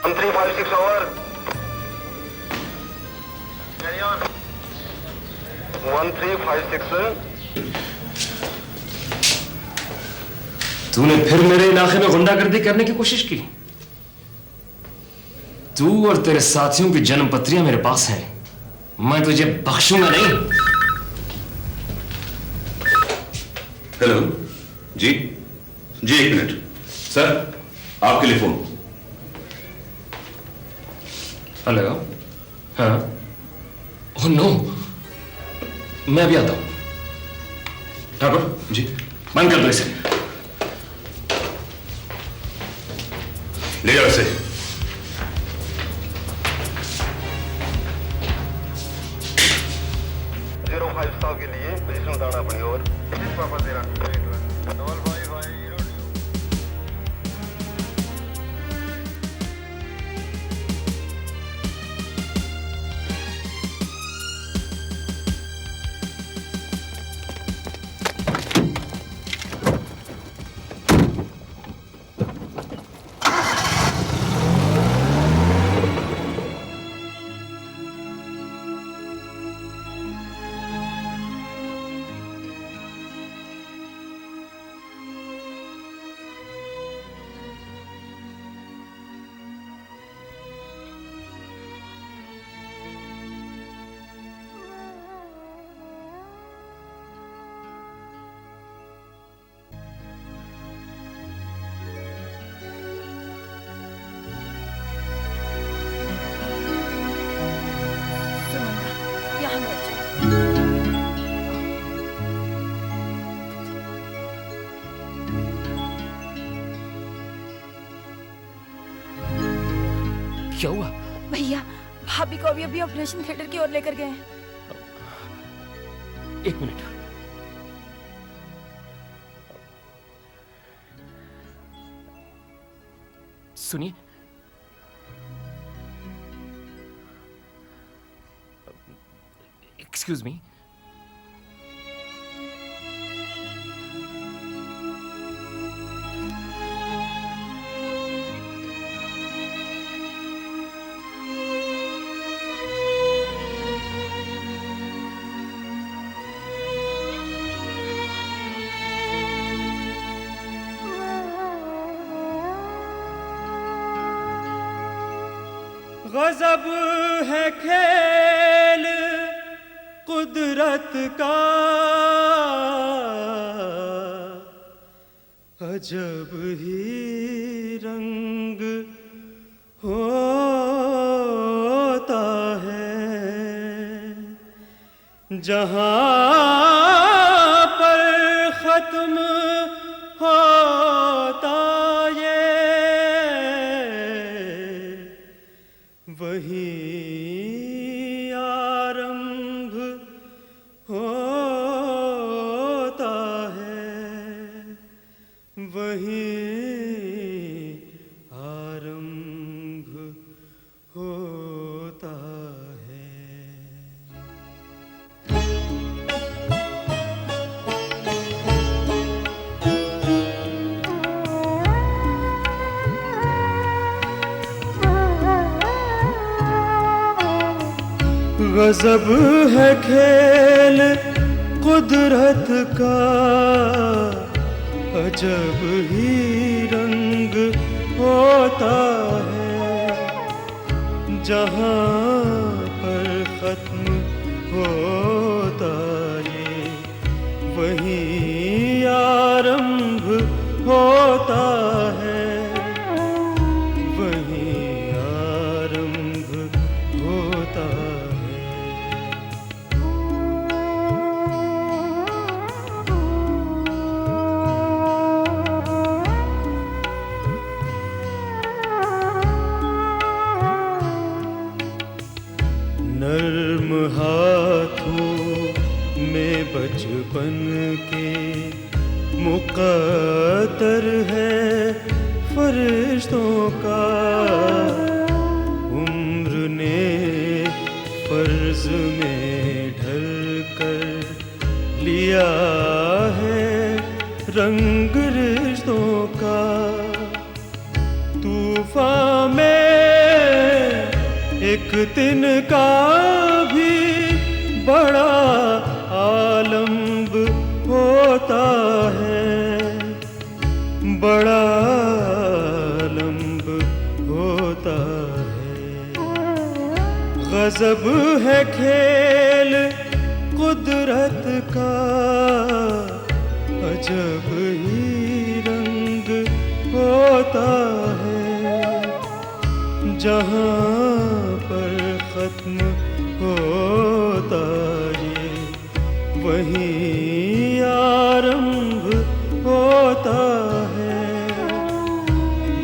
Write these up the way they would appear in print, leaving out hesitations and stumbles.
1356 over. Carry on. 1356. तूने फिर मेरे इलाके में गुंडागर्दी करने की कोशिश की। तू और तेरे साथियों की जन्म पत्रियां मेरे पास हैं। मैं तुझे बख्शूंगा नहीं। हेलो जी जी, एक मिनट सर, आपके लिए फोन। हेलो, हाँ, ओह नो, मैं अभी आता हूं। ठाकुर जी, बंद कर दो इसे। ले जाओ इसे। जीरो 5 के लिए पेशेंट उतारना अपनी ओर। पापा तेरा डबल 5 क्या हुआ? भैया, भाभी को अभी अभी ऑपरेशन थिएटर की ओर लेकर गए हैं। एक मिनट। सुनिए, एक्सक्यूज मी। गज़ब है खेल कुदरत का, अजब ही रंग होता है। जहाँ पर खत्म होता ये, वहीं आरंभ होता है, वहीं आरंभ गजब है खेल कुदरत का, अजब ही रंग होता है। जहाँ पर खत्म होता ये वहीं आरंभ होता है, वहीं आरंभ होता है। नर्म हाथों में बचपन के मुक़द्दर है फरिश्तों का। उम्र ने फर्ज में ढल कर लिया है रंग रिश्तों का। तूफान में एक तिनका भी बड़ा आलम्ब होता है, बड़ा आलम्ब होता है। गजब है खेल कुदरत का, अजब ही रंग होता है। जहाँ पर खत्म होता ये वहीं आरंभ होता है,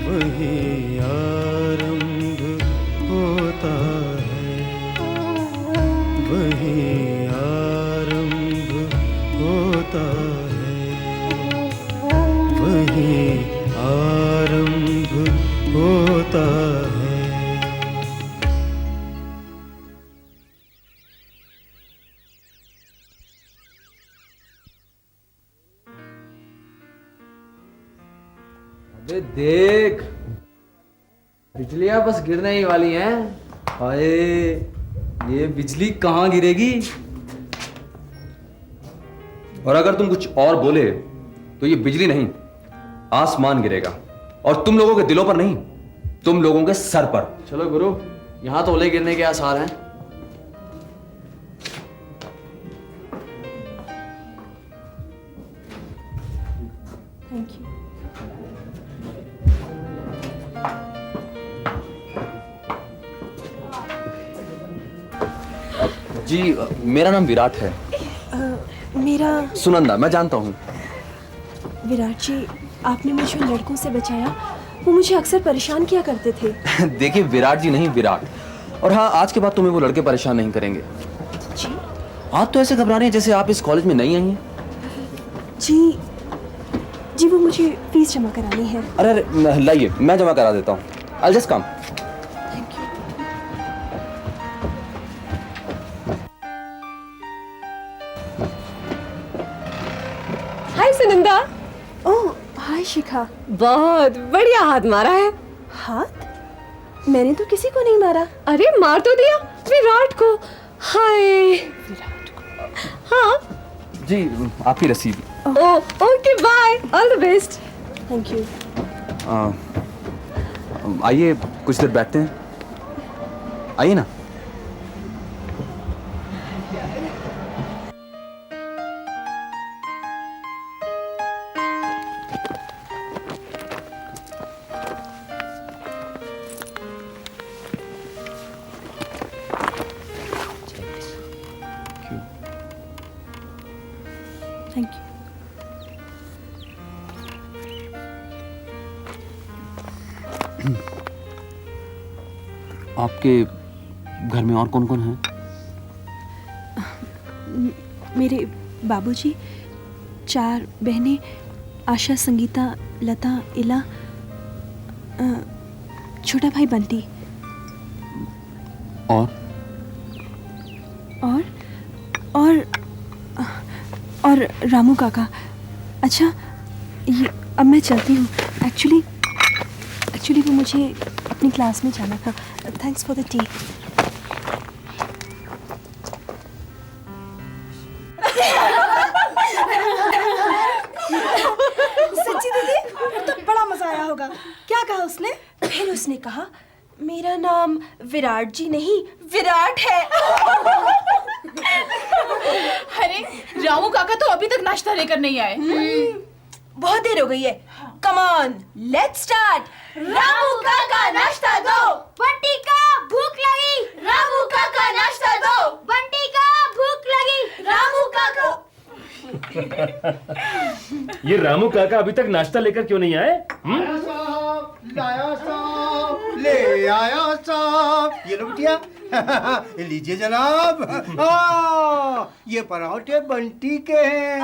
वहीं आरंभ होता है, वहीं आरंभ होता है, वहीं आरंभ होता है। अबे देख, बिजलियां बस गिरने ही वाली हैं। हाय, ये बिजली कहाँ गिरेगी? और अगर तुम कुछ और बोले तो ये बिजली नहीं, आसमान गिरेगा। और तुम लोगों के दिलों पर नहीं, तुम लोगों के सर पर। चलो गुरु, यहाँ तो ओले गिरने के आसार हैं। Thank you. जी, मेरा नाम विराट है। मेरा सुनंदा, मैं जानता हूँ। विराट जी, आपने मुझे उन लड़कों से बचाया, वो मुझे अक्सर परेशान किया करते थे। देखिए, विराट जी नहीं, विराट। और हाँ, आज के बाद तुम्हें वो लड़के परेशान नहीं करेंगे। जी? आप तो ऐसे घबरा रहे हैं जैसे आप इस कॉलेज में नई आई हैं। जी वो मुझे फीस जमा करानी है। अरे लाइए, मैं जमा करा देता हूँ। I'll just come। Thank you. Hi Sunanda. Oh hi Shikha. बहुत बढ़िया हाथ मारा है। हाथ? मैंने तो किसी को नहीं मारा। अरे मार तो दिया, विराट को। हाय। विराट को? हाँ जी, आपकी रसीद। Okay, bye, all the best. Thank you. आइए, कुछ देर बैठते हैं। आइए ना। Thank you. आपके घर में और कौन कौन है? मेरे बाबूजी, 4 बहनें, आशा, संगीता, लता, इला, छोटा भाई बंटी। और रामू काका। अच्छा, ये अब मैं चलती हूँ। एक्चुअली वो मुझे अपनी क्लास में जाना था। Thanks for the T. किसने कहा? मेरा नाम विराट जी नहीं, विराट है। अरे रामू काका तो अभी तक नाश्ता लेकर नहीं आए। बहुत देर हो गई है। Come on, let's start. Ramu काका नाश्ता दो। बंटी का भूख लगी। रामू काका नाश्ता दो। बंटी का भूख लगी। रामू काका। ये रामू काका अभी तक नाश्ता लेकर क्यों नहीं आए? लाया साहब, ले आया साहब। ये लो बिटिया, लीजिए जनाब। ये पराठे बंटी के हैं।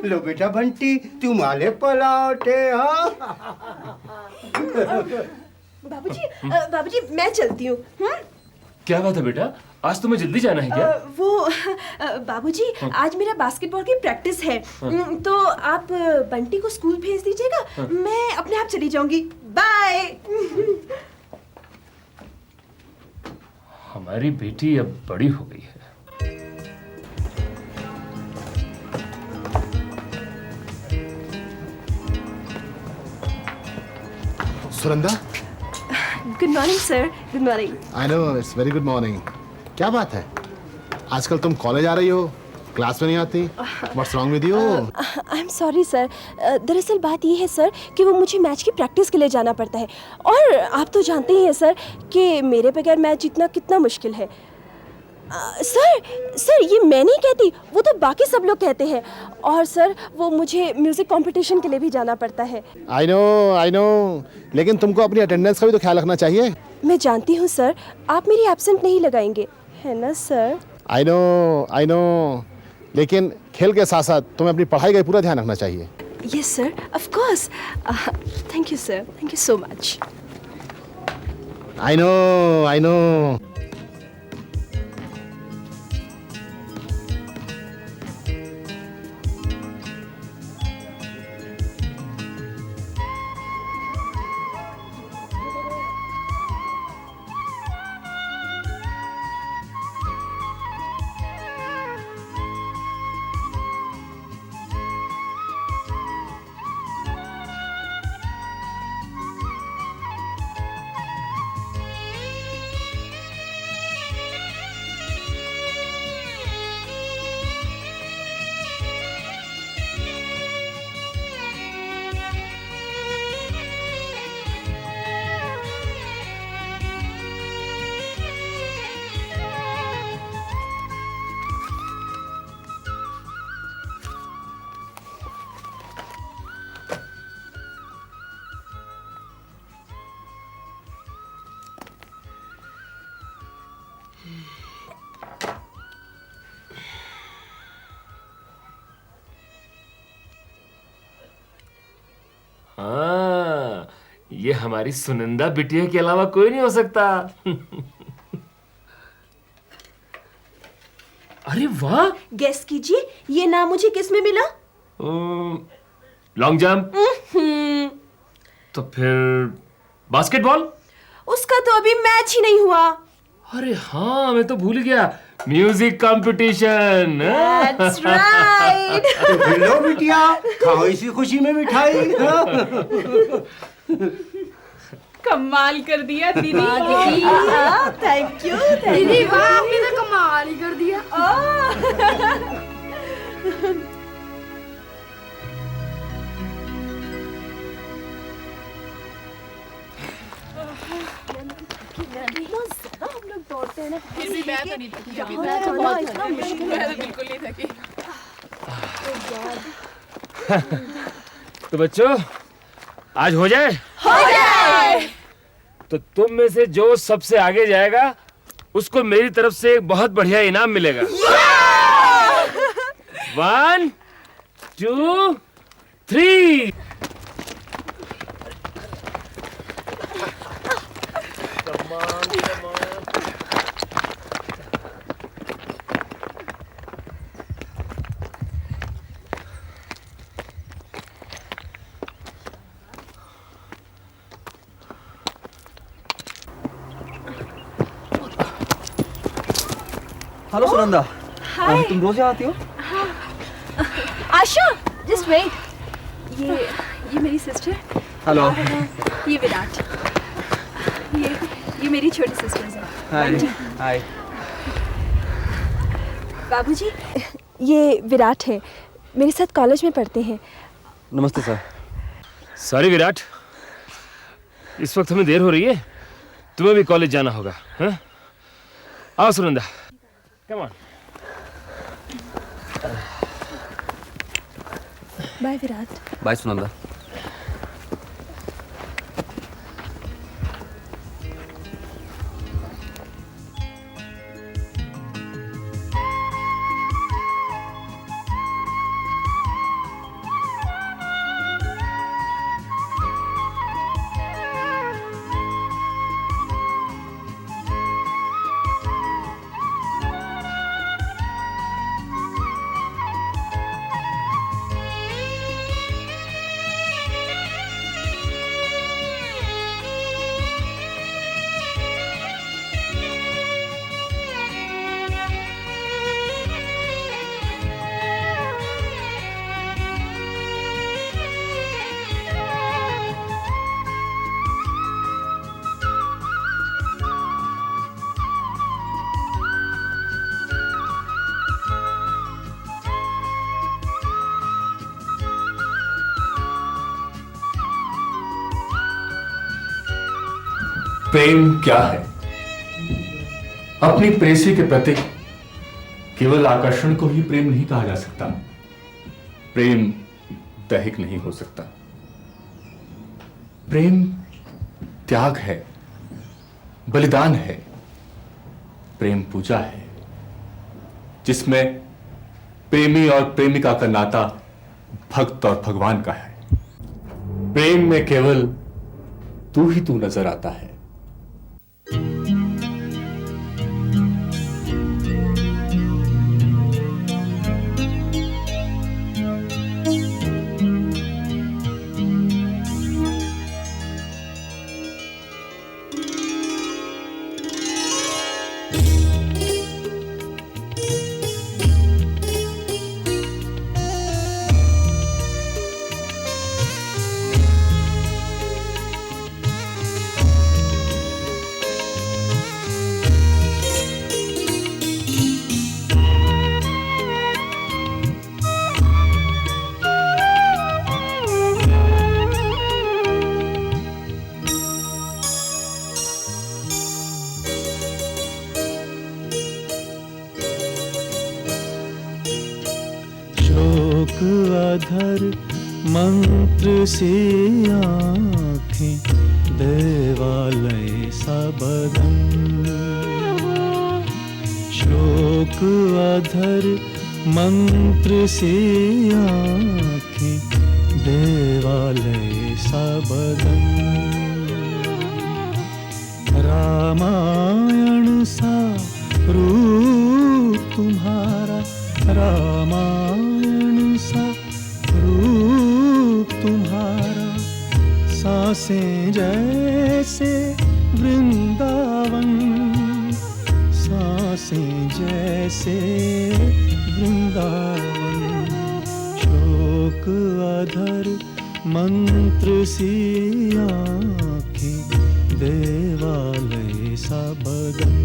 लो बेटा बंटी, तुम आले पराठे। बाबूजी मैं चलती हूँ। क्या बात है बेटा, आज तुम्हें जल्दी जाना है क्या? बाबूजी आज मेरा बास्केटबॉल की प्रैक्टिस है, तो आप बंटी को स्कूल भेज दीजिएगा। मैं अपने आप चली जाऊंगी। बाय। हमारी बेटी अब बड़ी हो गई है। Sunanda, good morning sir. Good morning. I know, it's very good morning. क्या बात है, आजकल तुम कॉलेज आ रही हो, क्लास में नहीं आती? What's wrong with you? I am sorry sir. दरअसल बात ये है सर कि वो मुझे मैच की प्रैक्टिस के लिए जाना पड़ता है, और आप तो जानते ही हैं सर कि मेरे बगैर मैच जीतना कितना मुश्किल है। सर ये मैं नहीं कहती, वो तो बाकी सब लोग कहते हैं। और सर वो मुझे म्यूजिक कंपटीशन के लिए भी जाना पड़ता है। आई नो, लेकिन तुमको अपनी अटेंडेंस का भी तो ख्याल रखना चाहिए। मैं जानती हूँ सर, आप मेरी एब्सेंट नहीं लगाएंगे, है ना सर? आई नो, लेकिन खेल के साथ साथ तुम्हें अपनी पढ़ाई का पूरा ध्यान रखना चाहिए। Yes sir, of course. Thank you sir, thank you so much. I know. हाँ, ये हमारी सुनंदा बिटिया के अलावा कोई नहीं हो सकता। अरे वाह! गेस कीजिए ये नाम मुझे किस में मिला? Long jump? तो फिर बास्केटबॉल? उसका तो अभी मैच ही नहीं हुआ। अरे हाँ, मैं तो भूल गया, म्यूजिक कंपटीशन। That's right. तो लो बिटिया, खाओ इसी खुशी में मिठाई। कमाल कर दिया दीदी। Thank you. दीदी वाह, आपने तो कमाल ही कर दिया। हम लोग दौड़ते हैं ना। फिर भी मैं तो नहीं थकी अभी मैं तक। तो बहुत मुश्किल मैं तो बिल्कुल नहीं थकी। तो बच्चों, आज हो जाए? तो तुम में से जो सबसे आगे जाएगा उसको मेरी तरफ से एक बहुत बढ़िया इनाम मिलेगा। 1 2 3। हेलो सुनंदा। हाय। तुम रोज यहाँ आती हो? आशा, जस्ट वेट। ये मेरी सिस्टर। हेलो। ये विराट। ये मेरी छोटी सिस्टर्स हैं। हाय। हाय। बाबूजी, ये विराट है, मेरे साथ कॉलेज में पढ़ते हैं। नमस्ते सर। सॉरी विराट, इस वक्त हमें देर हो रही है, तुम्हें भी कॉलेज जाना होगा। हाँ? आओ Sunanda, come on. Bye Virat. Bye Sunanda. प्रेम क्या है? अपनी प्रेसी के प्रति केवल आकर्षण को ही प्रेम नहीं कहा जा सकता। प्रेम दैहिक नहीं हो सकता। प्रेम त्याग है, बलिदान है। प्रेम पूजा है, जिसमें प्रेमी और प्रेमिका का नाता भक्त और भगवान का है। प्रेम में केवल तू ही तू नजर आता है। अधर मंत्र से आँखें देवालय सा बदन, शोक अधर मंत्र से आँखें देवालय सा बदन, रामायण सा रूप तुम्हारा, रामायण सा रूप तुम्हारा, सांसें जैसे वृंदावन, सांसें जैसे वृंदावन, शोक अधर मंत्र सी आँखें देवालय सा बदन।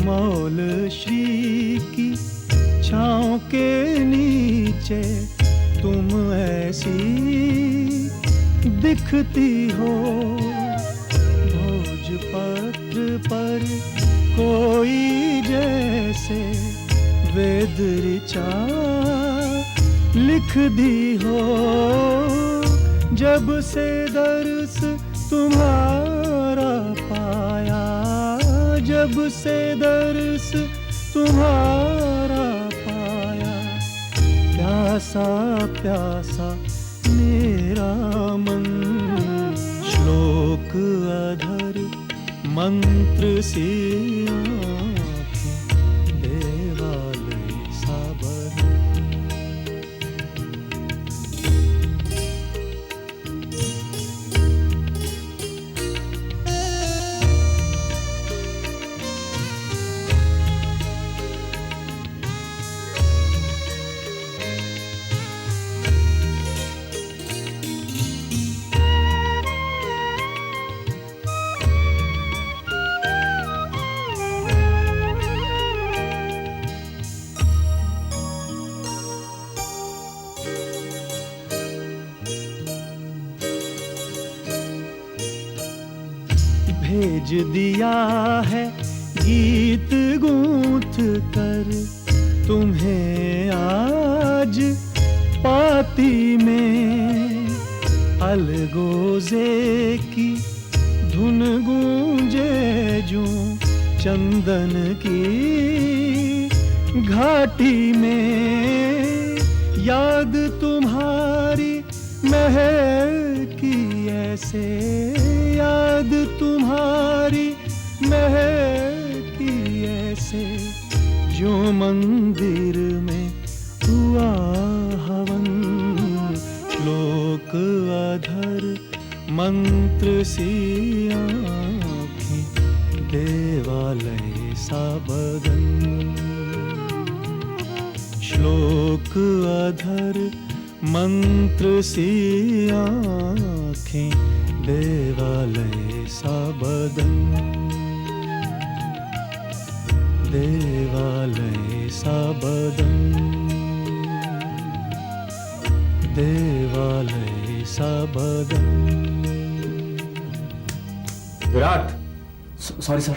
मौल श्री की छाँव के नीचे तुम ऐसी दिखती हो, भोजपत्र पर कोई जैसे वेद ऋचा लिख दी हो, जब से दर्श तुम्हारा पाया, जब से दर्श तुम्हारा पाया, प्यासा प्यासा मेरा मन, श्लोक अधर मंत्र सी आँखें, देवालय सा बदन। भेज दिया है गीत गूंथ कर तुम्हें आज पाती में, अलगोजे की धुन गूंजे जो चंदन की घाटी में, याद तुम्हारी महक की ऐसे, याद तुम्हारी महक की ऐसे, जो मंदिर में हुआ हवन, श्लोक अधर मंत्र सी आँखें, देवालय सा बदन, श्लोक अधर मंत्र सी आँखें, देवालय सा बदन, देवालय सा बदन, देवालय सा बदन। Virat, sorry sir.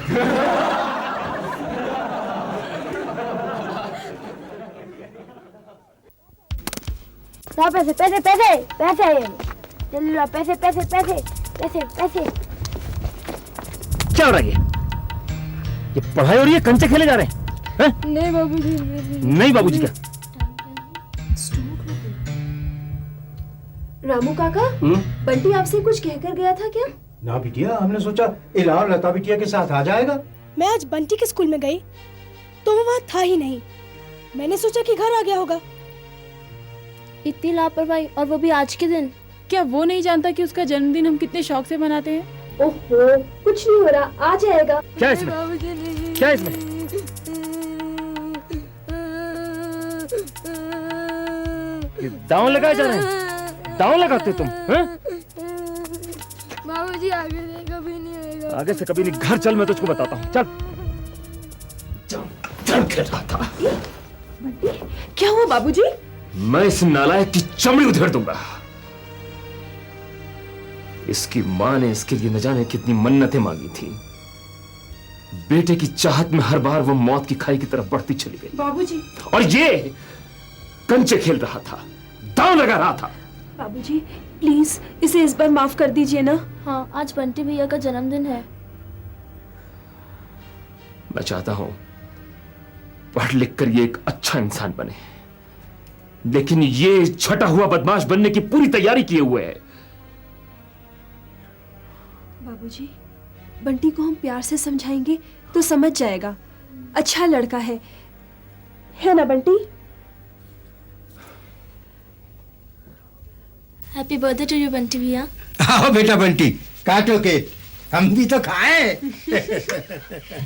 पैसे पैसे पैसे पैसे, जल्दी ला पैसे पैसे पैसे पैसे पैसे। क्या हो रहा है ये पढ़ाई हो रही है, कंचे खेले जा रहे हैं? नहीं बाबूजी, नहीं बाबूजी क्या? रामू काका, बंटी आपसे कुछ कहकर गया था क्या? ना बिटिया, हमने सोचा इला और लता बिटिया के साथ आ जाएगा। मैं आज बंटी के स्कूल में गई तो वो वहाँ था ही नहीं। मैंने सोचा कि घर आ गया होगा। इतनी लापरवाही, और वो भी आज के दिन। क्या वो नहीं जानता कि उसका जन्मदिन हम कितने शौक से मनाते हैं? ओहो, कुछ नहीं हो रहा, आ जाएगा। क्या इसमें? क्या इसमें? ये दांव लगाए जा रहे हैं? दांव लगाते तुम? बाबूजी आगे से कभी नहीं होएगा। आगे से कभी नहीं। घर चल, मैं तुझको बताता हूँ। चल चल खेल रहा था। क्या हुआ बाबूजी? मैं इस नालायक की चमड़ी उधेड़ दूंगा। इसकी मां ने इसके लिए न जाने कितनी मन्नतें मांगी थी। बेटे की चाहत में हर बार वो मौत की खाई की तरफ बढ़ती चली गई। बाबूजी। और ये कंचे खेल रहा था, दांव लगा रहा था। बाबूजी प्लीज इसे इस बार माफ कर दीजिए ना। हाँ, आज बंटी भैया का जन्मदिन है। मैं चाहता हूं पढ़ लिख कर ये एक अच्छा इंसान बने, लेकिन ये छटा हुआ बदमाश बनने की पूरी तैयारी किए हुए है। बाबूजी, बंटी को हम प्यार से समझाएंगे तो समझ जाएगा। अच्छा लड़का है ना Bunty? Happy birthday to you Bunty भैया। आओ बेटा बंटी, काटो केक, हम भी तो खाएं।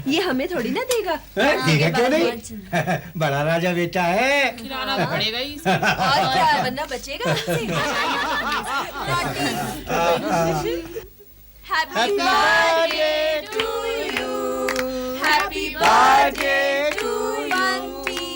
ये हमें थोड़ी ना देगा। देगा क्यों नहीं? बड़ा राजा बेटा है। खिलाना तो पड़ेगा ही। और क्या, वरना बचेगा। Happy birthday to you, happy birthday to Bunty.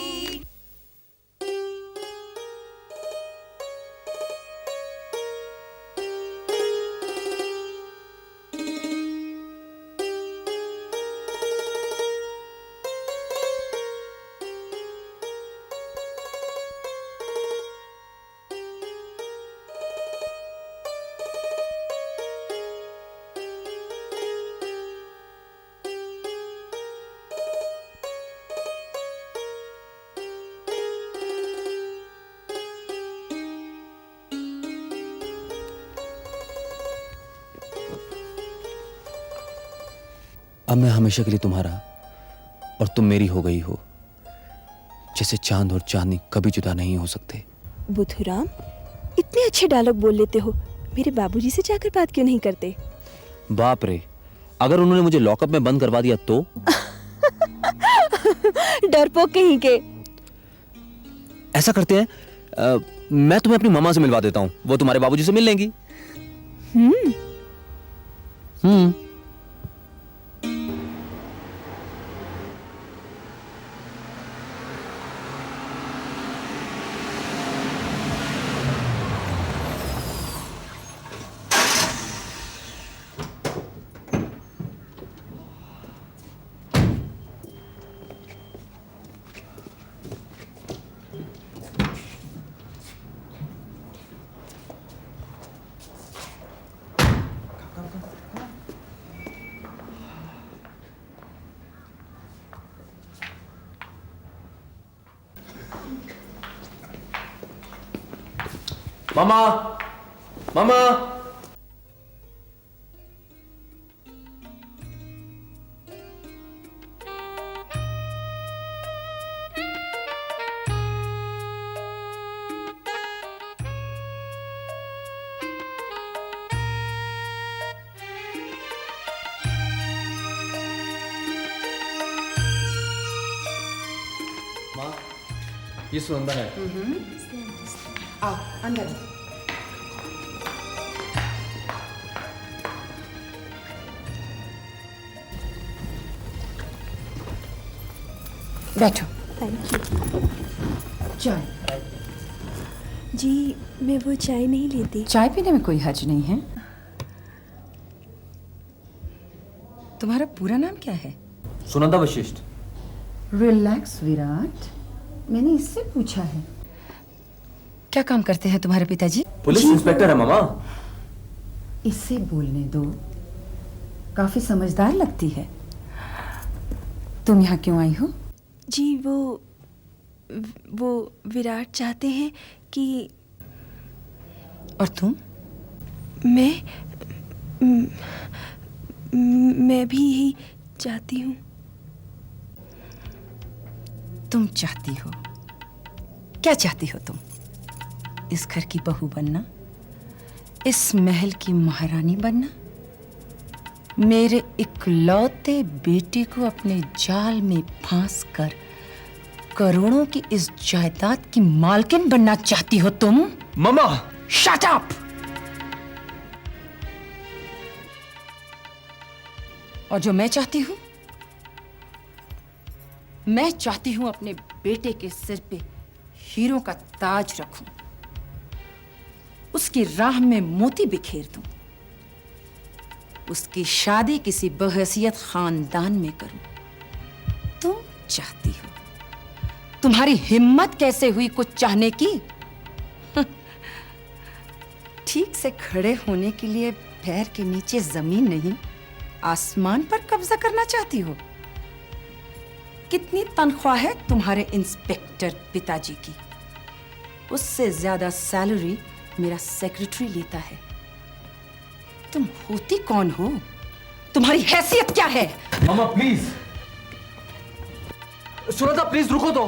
अब मैं हमेशा के लिए तुम्हारा और तुम मेरी हो गई हो, जैसे चांद और चांदनी कभी जुदा नहीं हो सकते। बुधुराम, इतने अच्छे डायलॉग बोल लेते हो, मेरे बाबूजी से जाकर बात क्यों नहीं करते? बाप रे, अगर उन्होंने मुझे लॉकअप में बंद करवा दिया तो? डरपोक कहीं के। ऐसा करते हैं, मैं तुम्हें अपनी मामा से मिलवा देता हूँ, वो तुम्हारे बाबूजी से मिल लेंगी। मामा, मामा। माँ, ये सुनंदा है। आओ अंदर। बैठो। Thank you. चाय। जी मैं वो चाय नहीं लेती। चाय पीने में कोई हर्ज नहीं है। तुम्हारा पूरा नाम क्या है? सुनंदा वशिष्ठ। रिलैक्स विराट, मैंने इससे पूछा है। क्या काम करते हैं तुम्हारे पिताजी? पुलिस इंस्पेक्टर है मामा। इससे बोलने दो, काफी समझदार लगती है। तुम यहाँ क्यों आई हो? जी वो विराट चाहते हैं कि। और तुम? मैं भी यही चाहती हूँ। तुम चाहती हो? क्या चाहती हो तुम? इस घर की बहू बनना? इस महल की महारानी बनना? मेरे इकलौते बेटे को अपने जाल में फांस कर करोड़ों की इस जायदाद की मालकिन बनना चाहती हो तुम? मामा! Shut up! और जो मैं चाहती हूं, मैं चाहती हूं अपने बेटे के सिर पे हीरों का ताज रखूं, उसकी राह में मोती बिखेर दूं, उसकी शादी किसी बहैसियत खानदान में करूं। तुम चाहती हो? तुम्हारी हिम्मत कैसे हुई कुछ चाहने की? ठीक से खड़े होने के लिए पैर के नीचे जमीन नहीं, आसमान पर कब्जा करना चाहती हो? कितनी तनख्वाह है तुम्हारे इंस्पेक्टर पिताजी की? उससे ज्यादा सैलरी मेरा सेक्रेटरी लेता है। तुम होती कौन हो? तुम्हारी हैसियत क्या है? मामा प्लीज, सुनंदा प्लीज रुको तो।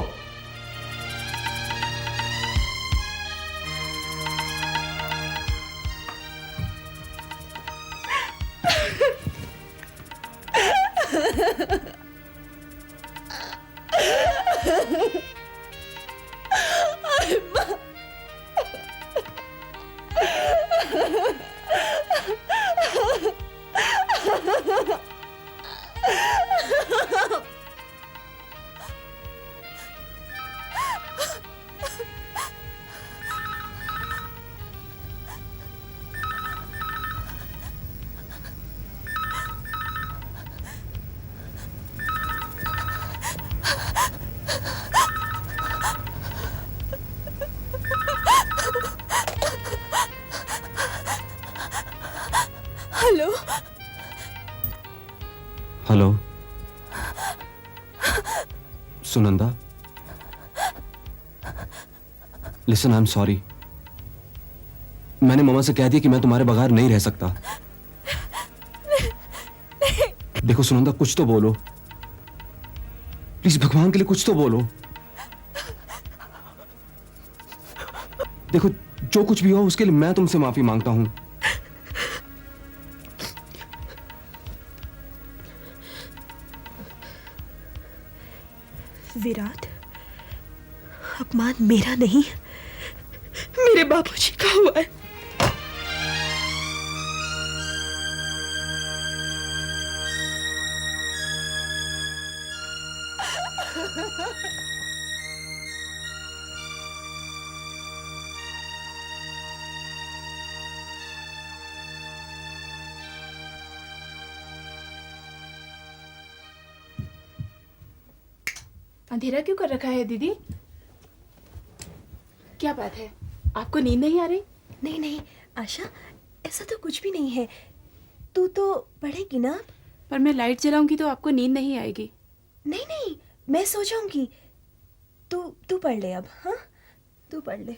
Hello hello Sunanda, listen I am sorry. मैंने मामा से कह दिया कि मैं तुम्हारे बगैर नहीं रह सकता। देखो सुनंदा, कुछ तो बोलो प्लीज, भगवान के लिए कुछ तो बोलो। देखो जो कुछ भी हो उसके लिए मैं तुमसे माफी मांगता हूं। विराट, अपमान मेरा नहीं, मेरे बाबूजी का हुआ है। अंधेरा क्यों कर रखा है दीदी? क्या बात है, आपको नींद नहीं आ रही? नहीं नहीं आशा, ऐसा तो कुछ भी नहीं है। तू तो पढ़ेगी ना? पर मैं लाइट जलाऊंगी तो आपको नींद नहीं आएगी। नहीं नहीं, मैं सो जाऊंगी। तू पढ़ ले अब। हाँ, तू पढ़ ले।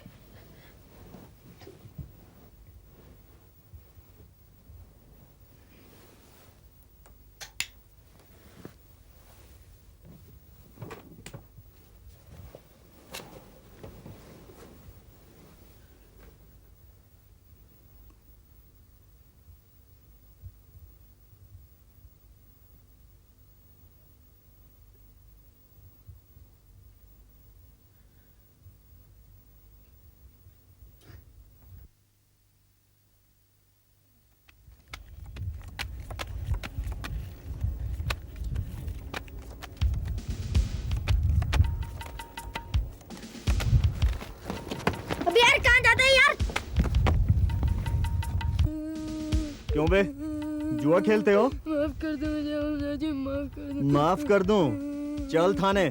अबे यार कहाँ जाता है यार? क्यों बे, जुआ खेलते हो? माफ कर दो मुझे अमला जी, माफ कर दो। माफ कर दूं? चल थाने,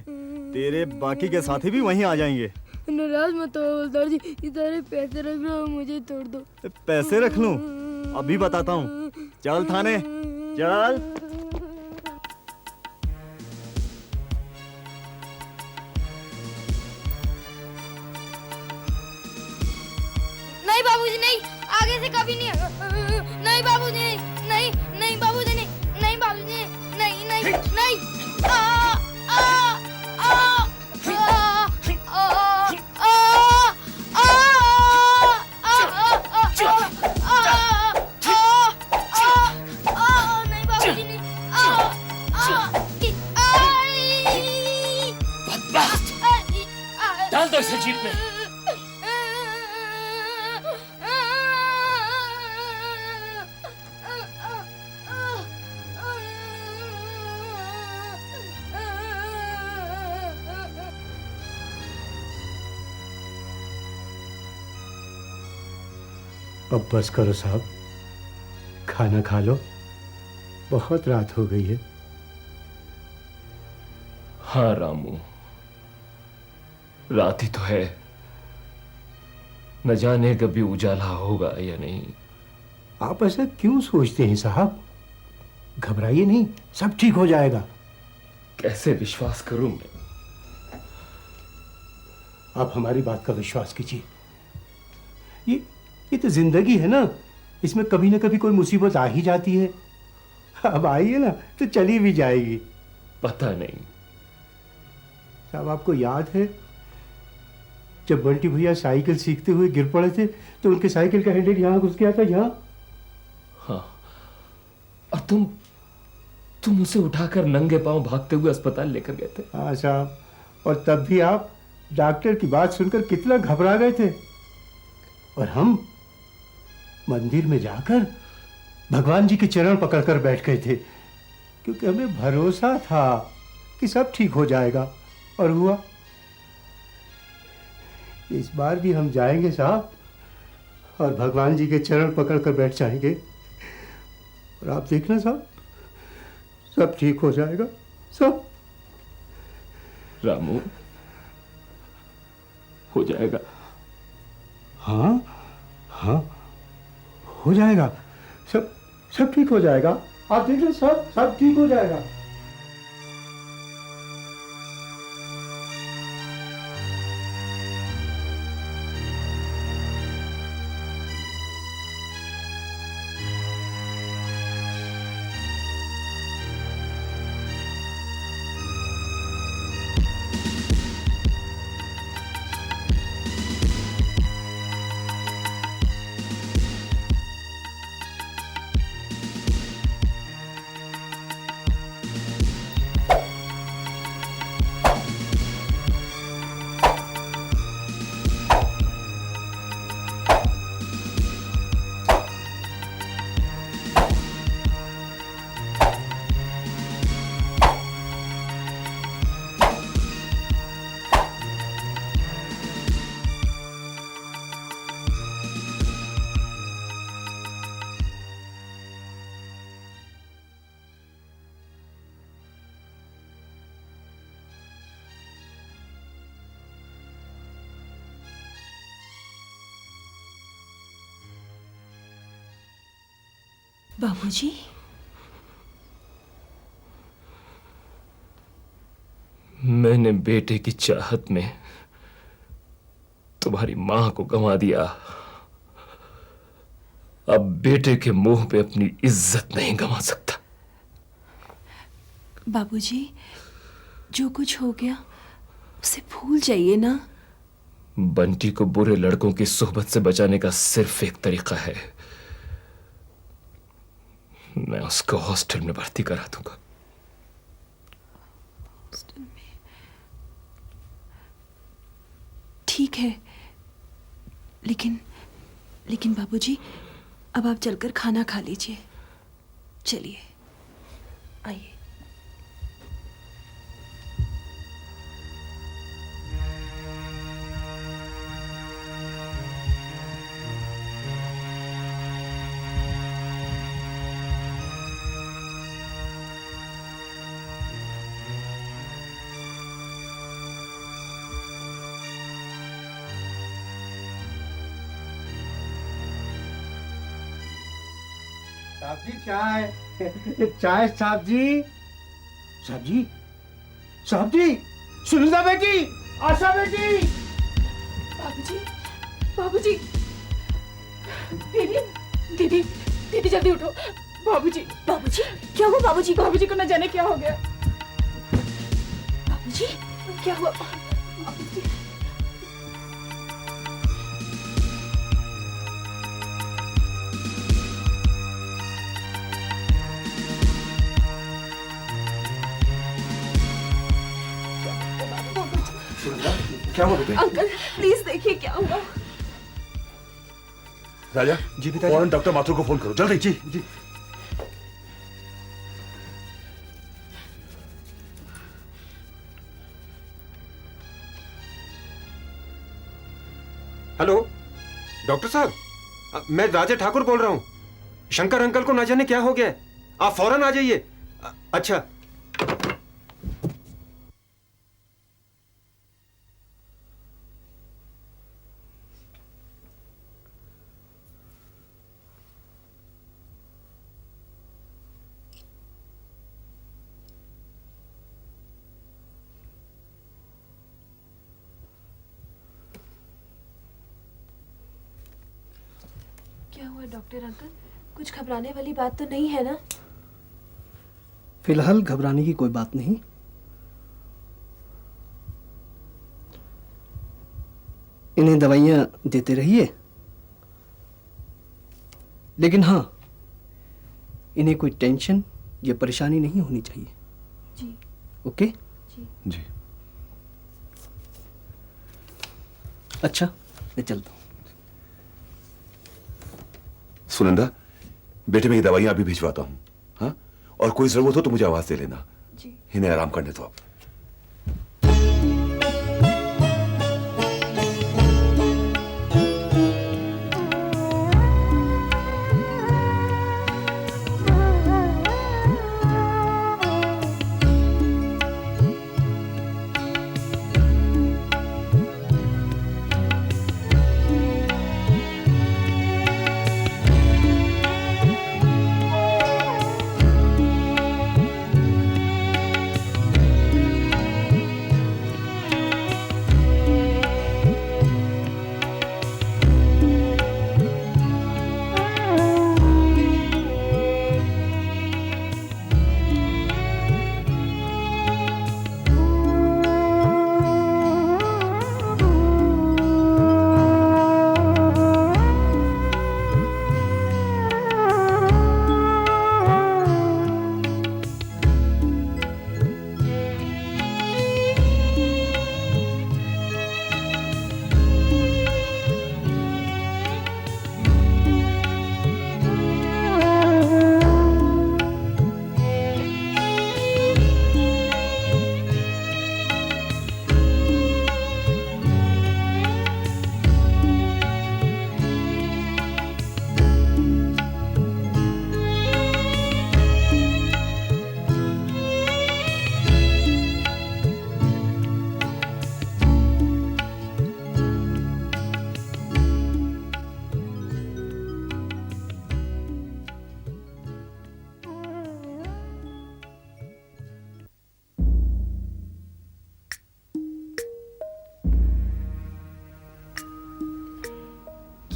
तेरे बाकी के साथी भी वहीं आ जाएंगे। नाराज मत हो हवलदार जी, ये सारे पैसे रख लो, मुझे छोड़ दो। पैसे रख लूं? अभी बताता हूँ। चल थाने, चल। नहीं बाबूजी नहीं, आगे से कभी नहीं। नहीं बाबूजी नहीं, नहीं नहीं बाबूजी नहीं, नहीं बाबूजी नहीं, नहीं नहीं नहीं। आ आ आ नहीं बाबूजी नहीं। डाल दो इसे जीप में। अब बस करो साहब, खाना खा लो, बहुत रात हो गई है। हाँ रामू, रात ही तो है, न जाने कभी उजाला होगा या नहीं। आप ऐसा क्यों सोचते हैं साहब? घबराइए नहीं, सब ठीक हो जाएगा। कैसे विश्वास करूं मैं? आप हमारी बात का विश्वास कीजिए। ये तो जिंदगी है ना, इसमें कभी ना कभी कोई मुसीबत आ ही जाती है। अब आई है ना तो चली भी जाएगी। पता नहीं साहब, आपको याद है जब बंटी भैया साइकिल सीखते हुए गिर पड़े थे तो उनके साइकिल का हैंडल यहाँ घुस गया था, यहाँ। हाँ, और तुम उसे उठाकर नंगे पांव भागते हुए अस्पताल लेकर गए थे। हाँ साहब, और तब भी आप डॉक्टर की बात सुनकर कितना घबरा गए थे। और हम मंदिर में जाकर भगवान जी के चरण पकड़कर बैठ गए थे, क्योंकि हमें भरोसा था कि सब ठीक हो जाएगा। और हुआ। इस बार भी हम जाएंगे साहब, और भगवान जी के चरण पकड़कर बैठ जाएंगे। और आप देखना साहब, सब ठीक हो जाएगा, सब। रामू, हो जाएगा। हाँ हाँ, हो जाएगा, सब ठीक हो जाएगा। आप देखिए, सब ठीक हो जाएगा। बाबूजी, मैंने बेटे की चाहत में तुम्हारी मां को गंवा दिया। अब बेटे के मुंह पे अपनी इज्जत नहीं गंवा सकता। बाबूजी, जो कुछ हो गया उसे भूल जाइए ना। बंटी को बुरे लड़कों की सोहबत से बचाने का सिर्फ एक तरीका है, मैं उसको हॉस्टल में भर्ती करा दूंगा। ठीक है, लेकिन बाबूजी, अब आप चलकर खाना खा लीजिए। चलिए, आइए। साहब जी चाय, चाय साहब जी। साहब जी, साहब जी, सुनीता बेटी, आशा बेटी। बाबूजी, बाबूजी, दीदी, दीदी, दीदी जल्दी उठो। बाबूजी, बाबूजी, क्या हुआ बाबूजी को? बाबूजी को न जाने क्या हो गया। बाबूजी, क्या हुआ? बाबूजी। क्या हुआ बेटे? अंकल, प्लीज देखिए क्या हुआ। राजा जी, फौरन डॉक्टर माथुर को फोन करो जल्दी। जी जी। हेलो डॉक्टर साहब, मैं राजा ठाकुर बोल रहा हूँ। शंकर अंकल को ना जाने क्या हो गया है, आप फौरन आ जाइए। अच्छा। क्या हुआ डॉक्टर अंकल? कुछ घबराने वाली बात तो नहीं है ना? फिलहाल घबराने की कोई बात नहीं। इन्हें दवाइयां देते रहिए, लेकिन हाँ, इन्हें कोई टेंशन या परेशानी नहीं होनी चाहिए। जी। ओके? जी। जी। अच्छा, मैं चलता हूँ। सुनंदा, बेटे में ये दवाइयां अभी भिजवाता हूं। हाँ, और कोई जरूरत हो तो मुझे आवाज दे लेना। जी। इन्हें आराम करने दो आप।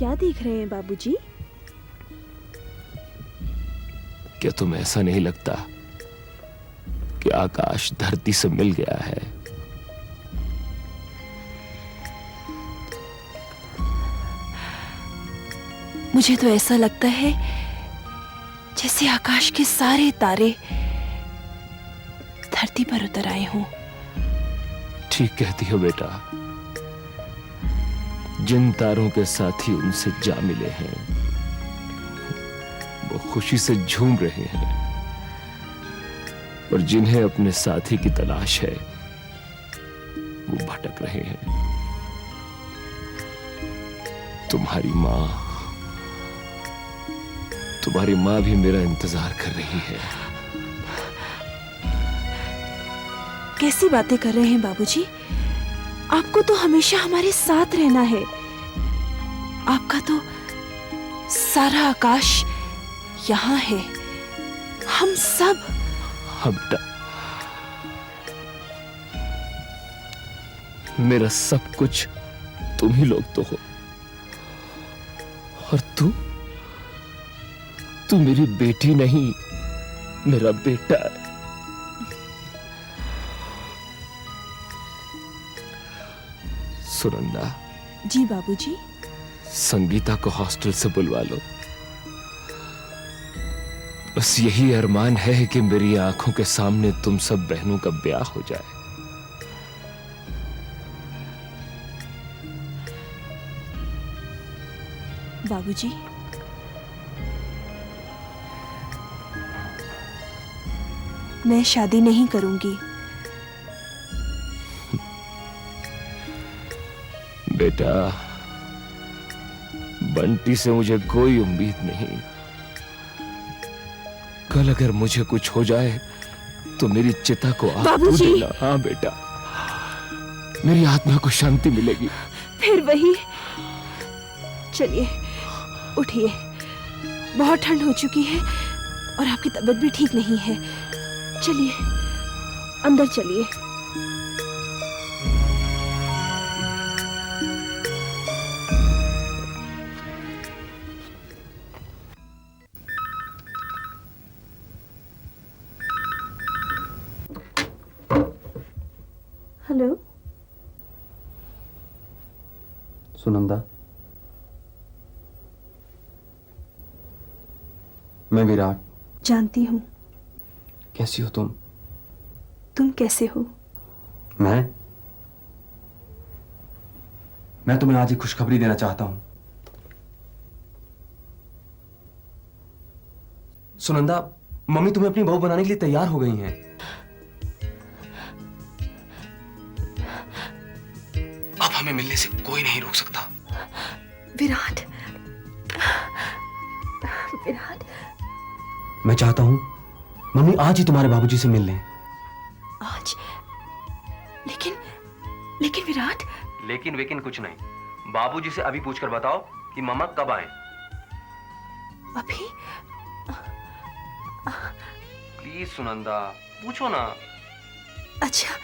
क्या देख रहे हैं बाबूजी? क्या तुम्हें ऐसा नहीं लगता कि आकाश धरती से मिल गया है? मुझे तो ऐसा लगता है जैसे आकाश के सारे तारे धरती पर उतर आए हों। ठीक कहती हो बेटा। जिन तारों के साथी उनसे जा मिले हैं वो खुशी से झूम रहे हैं, और जिन्हें अपने साथी की तलाश है वो भटक रहे हैं। तुम्हारी मां भी मेरा इंतजार कर रही है। कैसी बातें कर रहे हैं बाबूजी? आपको तो हमेशा हमारे साथ रहना है। आपका तो सारा आकाश यहाँ है। हम सब। हाँ बेटा, मेरा सब कुछ तुम ही लोग तो हो, और तू मेरी बेटी नहीं, मेरा बेटा है। सुनंदा। जी बाबूजी। संगीता को हॉस्टल से बुलवा लो। बस यही अरमान है कि मेरी आंखों के सामने तुम सब बहनों का ब्याह हो जाए। बाबूजी, मैं शादी नहीं करूंगी। बेटा, बंटी से मुझे कोई उम्मीद नहीं। कल अगर मुझे कुछ हो जाए तो मेरी चिता को आग तू देना। हाँ बेटा, मेरी आत्मा को शांति मिलेगी। फिर वही। चलिए उठिए, बहुत ठंड हो चुकी है और आपकी तबीयत भी ठीक नहीं है। चलिए अंदर चलिए। हेलो सुनंदा, मैं विराट। जानती हूँ। कैसी हो तुम? तुम कैसे हो? मैं तुम्हें आज ही खुशखबरी देना चाहता हूं। सुनंदा, मम्मी तुम्हें अपनी बहू बनाने के लिए तैयार हो गई हैं। अब हमें मिलने से कोई नहीं रोक सकता। विराट, विराट, मैं चाहता हूं मम्मी आज ही तुम्हारे बाबूजी से मिल लें। आज? लेकिन विराट। लेकिन वेकिन कुछ नहीं। बाबूजी से अभी पूछकर बताओ कि मामा कब आए। अभी? प्लीज सुनंदा, पूछो ना। अच्छा।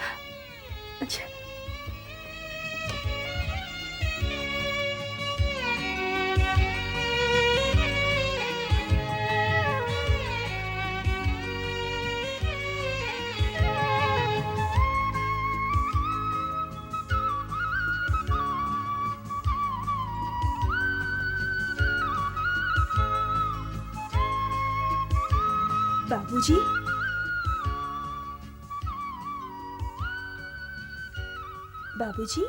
बाबूजी, बाबूजी।